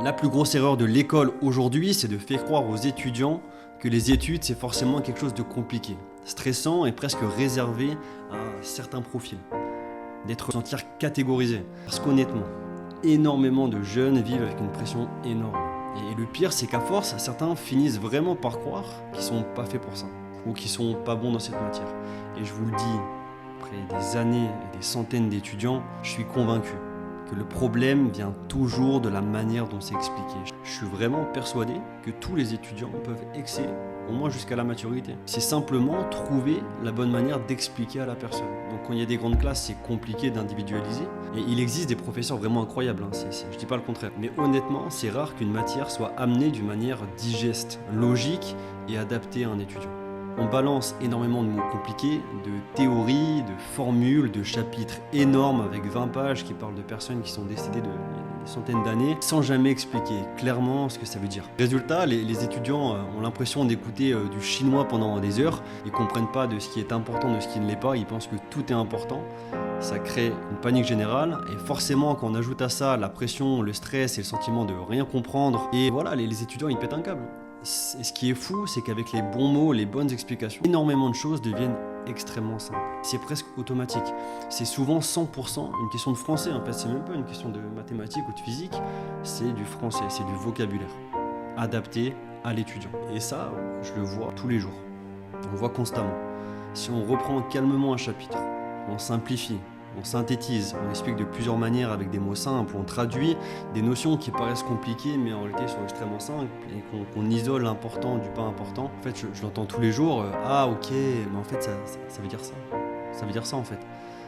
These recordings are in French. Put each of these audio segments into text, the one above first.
La plus grosse erreur de l'école aujourd'hui, c'est de faire croire aux étudiants que les études, c'est forcément quelque chose de compliqué, stressant et presque réservé à certains profils. D'être sentir catégorisé. Parce qu'honnêtement, énormément de jeunes vivent avec une pression énorme. Et le pire, c'est qu'à force, certains finissent vraiment par croire qu'ils sont pas faits pour ça, ou qu'ils sont pas bons dans cette matière. Et je vous le dis, après des années et des centaines d'étudiants, je suis convaincu que le problème vient toujours de la manière dont c'est expliqué. Je suis vraiment persuadé que tous les étudiants peuvent exceller, au moins jusqu'à la maturité. C'est simplement trouver la bonne manière d'expliquer à la personne. Donc quand il y a des grandes classes, c'est compliqué d'individualiser. Et il existe des professeurs vraiment incroyables, je dis pas le contraire. Mais honnêtement, c'est rare qu'une matière soit amenée d'une manière digeste, logique et adaptée à un étudiant. On balance énormément de mots compliqués, de théories, de formules, de chapitres énormes avec 20 pages qui parlent de personnes qui sont décédées de des centaines d'années, sans jamais expliquer clairement ce que ça veut dire. Résultat, les étudiants ont l'impression d'écouter du chinois pendant des heures, ils comprennent pas de ce qui est important, de ce qui ne l'est pas, ils pensent que tout est important. Ça crée une panique générale et forcément quand on ajoute à ça la pression, le stress et le sentiment de rien comprendre, et voilà, les étudiants ils pètent un câble. Et ce qui est fou, c'est qu'avec les bons mots, les bonnes explications, énormément de choses deviennent extrêmement simples. C'est presque automatique. C'est souvent 100% une question de français. En fait, c'est même pas une question de mathématiques ou de physique. C'est du français, c'est du vocabulaire adapté à l'étudiant. Et ça, je le vois tous les jours. On le voit constamment. Si on reprend calmement un chapitre, on simplifie, on synthétise, on explique de plusieurs manières avec des mots simples, on traduit des notions qui paraissent compliquées mais en réalité sont extrêmement simples et qu'on isole l'important du pas important. En fait, je l'entends tous les jours, ah ok, mais en fait ça veut dire ça. Ça veut dire ça en fait.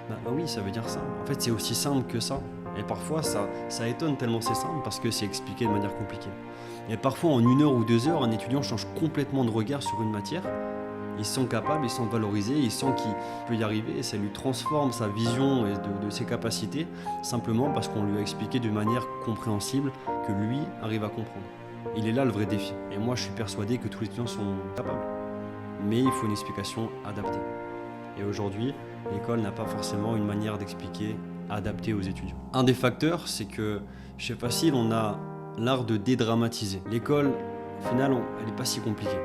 Bah oui, ça veut dire ça. En fait, c'est aussi simple que ça. Et parfois, ça étonne tellement c'est simple parce que c'est expliqué de manière compliquée. Et parfois, en 1 heure ou 2 heures, un étudiant change complètement de regard sur une matière. Ils sont capables, ils sont valorisés, ils sentent qu'il peut y arriver et ça lui transforme sa vision et de ses capacités simplement parce qu'on lui a expliqué de manière compréhensible que lui arrive à comprendre. Il est là le vrai défi. Et moi je suis persuadé que tous les étudiants sont capables. Mais il faut une explication adaptée. Et aujourd'hui, l'école n'a pas forcément une manière d'expliquer adaptée aux étudiants. Un des facteurs, c'est que chez Facile, on a l'art de dédramatiser. L'école, au final, elle n'est pas si compliquée.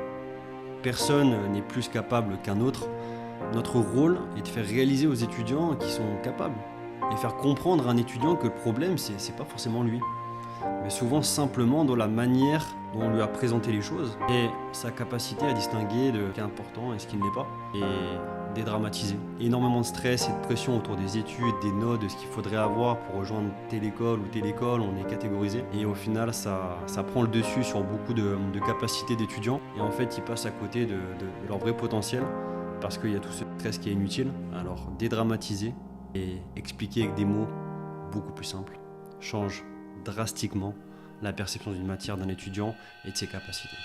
Personne n'est plus capable qu'un autre. Notre rôle est de faire réaliser aux étudiants qu'ils sont capables et faire comprendre à un étudiant que le problème, c'est pas forcément lui, mais souvent simplement dans la manière dont on lui a présenté les choses et sa capacité à distinguer de ce qui est important et ce qui ne l'est pas et dédramatiser. Énormément de stress et de pression autour des études, des notes, de ce qu'il faudrait avoir pour rejoindre telle école ou telle école, on est catégorisé et au final ça prend le dessus sur beaucoup de capacités d'étudiants et en fait ils passent à côté de leur vrai potentiel parce qu'il y a tout ce stress qui est inutile. Alors dédramatiser et expliquer avec des mots beaucoup plus simples change drastiquement la perception d'une matière d'un étudiant et de ses capacités.